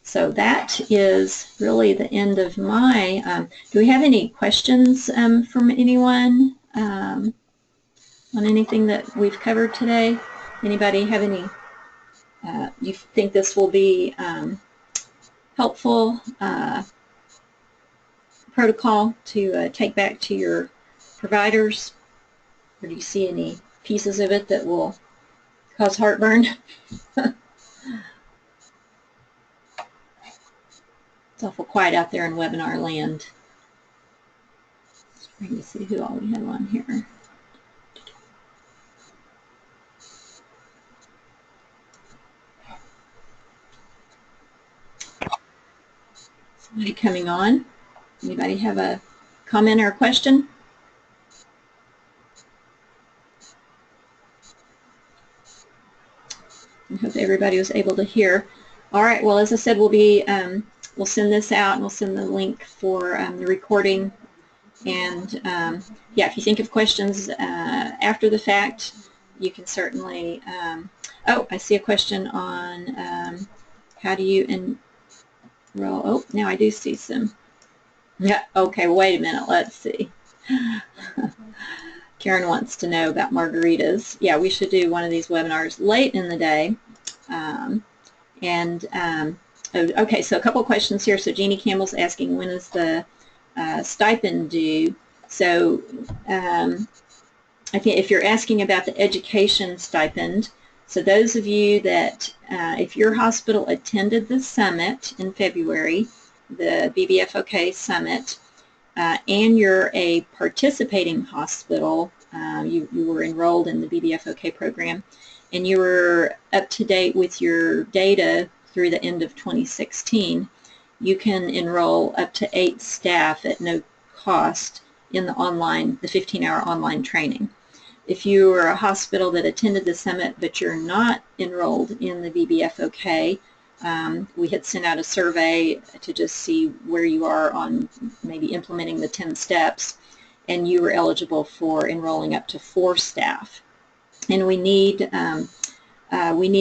So that is really the end of my, do we have any questions from anyone on anything that we've covered today? Anybody have any, you think this will be helpful protocol to take back to your providers? Or do you see any pieces of it that will cause heartburn? It's awful quiet out there in webinar land. Just trying to see who all we have on here. Somebody coming on? Anybody have a comment or a question? I hope everybody was able to hear. All right, well, as I said, we'll send this out, and we'll send the link for the recording. And if you think of questions after the fact, you can certainly, oh, I see a question on how do you enroll, oh, now I do see some. Yeah, okay, wait a minute, let's see. Karen wants to know about margaritas. Yeah, we should do one of these webinars late in the day. Okay, so a couple questions here. So Jeannie Campbell's asking, when is the stipend due? So I think if you're asking about the education stipend, so those of you that, if your hospital attended the summit in February, the BBFOK summit, and you're a participating hospital, you were enrolled in the BBFOK program, and you were up to date with your data through the end of 2016, you can enroll up to 8 staff at no cost in the 15-hour online training. If you are a hospital that attended the summit but you're not enrolled in the BBFOK, we had sent out a survey to just see where you are on maybe implementing the 10 steps, and you were eligible for enrolling up to 4 staff. And we need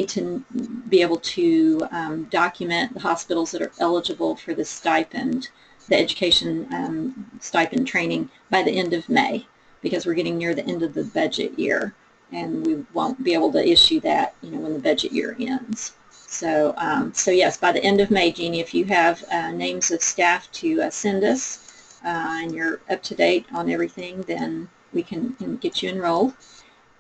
to be able to document the hospitals that are eligible for the stipend, the education stipend training, by the end of May, because we're getting near the end of the budget year, and we won't be able to issue that, when the budget year ends. So, so yes, by the end of May, Jeannie, if you have names of staff to send us, and you're up to date on everything, then we can get you enrolled.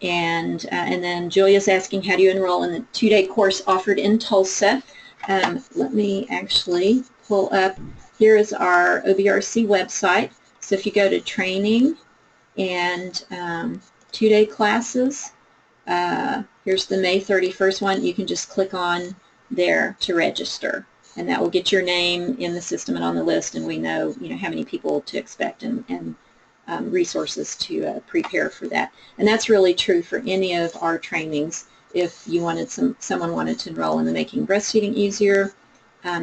And then Julia's asking, how do you enroll in the 2-day course offered in Tulsa? Let me actually pull up. Here is our OBRC website. So if you go to training and 2-day classes, here's the May 31st one. You can just click on there to register, and that will get your name in the system and on the list, and we know how many people to expect and resources to prepare for that. And that's really true for any of our trainings. If you wanted someone wanted to enroll in the Making Breastfeeding Easier,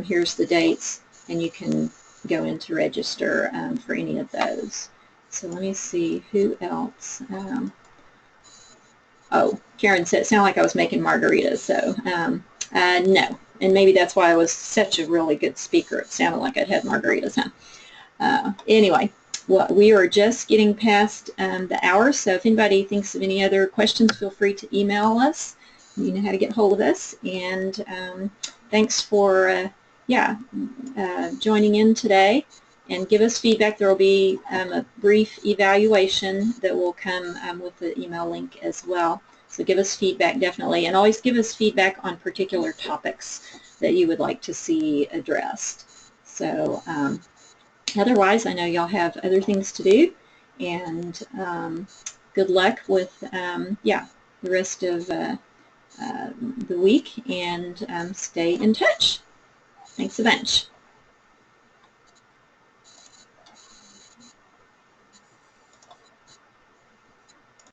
here's the dates, and you can go in to register for any of those. So let me see who else. Oh, Karen said it sounded like I was making margaritas, so no. And maybe that's why I was such a really good speaker. It sounded like I'd had margaritas, huh? Anyway, well, we are just getting past the hour, so if anybody thinks of any other questions, feel free to email us. You know how to get hold of us. And thanks for joining in today. And give us feedback. There will be a brief evaluation that will come with the email link as well. So give us feedback, definitely. And always give us feedback on particular topics that you would like to see addressed. So otherwise, I know y'all have other things to do. And good luck with, the rest of the week. And stay in touch. Thanks a bunch.